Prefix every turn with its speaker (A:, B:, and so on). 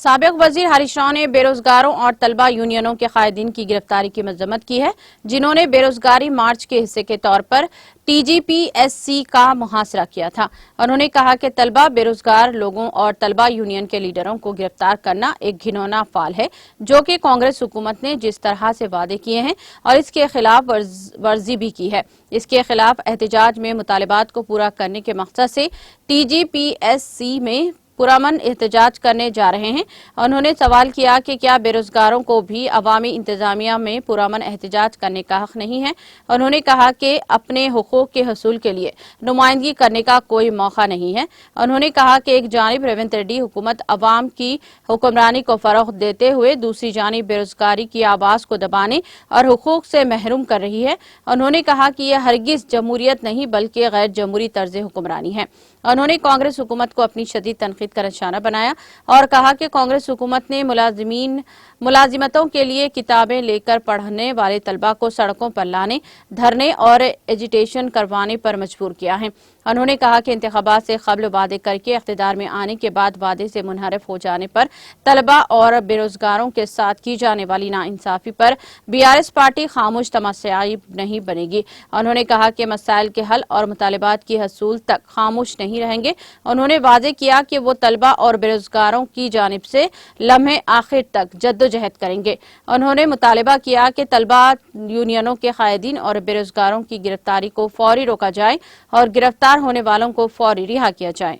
A: साबिक वजीर हरीश राव ने बेरोजगारों और तलबा यूनियनों के कायदीन की गिरफ्तारी की मजम्मत की है, जिन्होंने बेरोजगारी मार्च के हिस्से के तौर पर TGPSC का मुहासरा किया था। उन्होंने कहा कि तलबा, बेरोजगार लोगों और तलबा यूनियन के लीडरों को गिरफ्तार करना एक घिनौना फाल है, जो कि कांग्रेस हुकूमत ने जिस तरह से वादे किए हैं और इसके खिलाफ वर्जी भी की है। इसके खिलाफ एहतजाज में मुतालिबात को पूरा करने के मकसद से TGPSC में पुरअमन एहतजाज करने जा रहे हैं। उन्होंने सवाल किया कि क्या बेरोजगारों को भी अवामी इंतजामिया में पुरअमन एहतजाज करने का हक नहीं है। उन्होंने कहा कि अपने हुकूक के हसूल के लिए नुमाइंदगी करने का कोई मौका नहीं है। उन्होंने कहा कि एक जानिब रेवंत रेड्डी हुकूमत अवाम की हुक्मरानी को फरोग देते हुए दूसरी जानिब बेरोजगारी की आवाज को दबाने और हुकूक से महरूम कर रही है। उन्होंने कहा कि यह हरगिज जमहूरियत नहीं बल्कि गैर जमहूरी तर्ज हुक्मरानी है। उन्होंने कांग्रेस हुकूमत को अपनी शदीद तनकीद का निशाना बनाया और कहा कि कांग्रेस हुकूमत ने मुलाजिमतों के लिए किताबें लेकर पढ़ने वाले तलबा को सड़कों पर लाने, धरने और एजिटेशन करवाने पर मजबूर किया है। उन्होंने कहा कि इंतखाबात से कबल वादे करके इख्तिदार में आने के बाद वादे से मुनहरफ हो जाने पर तलबा और बेरोजगारों के साथ की जाने वाली नाइंसाफी पर BRS पार्टी खामोश तमाशाई नहीं बनेगी। उन्होंने कहा कि मसाइल के हल और मुतालिबात की हसूल तक खामोश नहीं रहेंगे। उन्होंने वादे किया कि वो तलबा और बेरोजगारों की जानिब से लम्हे आखिर तक जद्दोजहद करेंगे। उन्होंने मुतालिबा किया कि तलबा यूनियनों के कायदीन और बेरोजगारों की गिरफ्तारी को फौरी रोका जाए और गिरफ्तार होने वालों को फौरी रिहा किया जाए।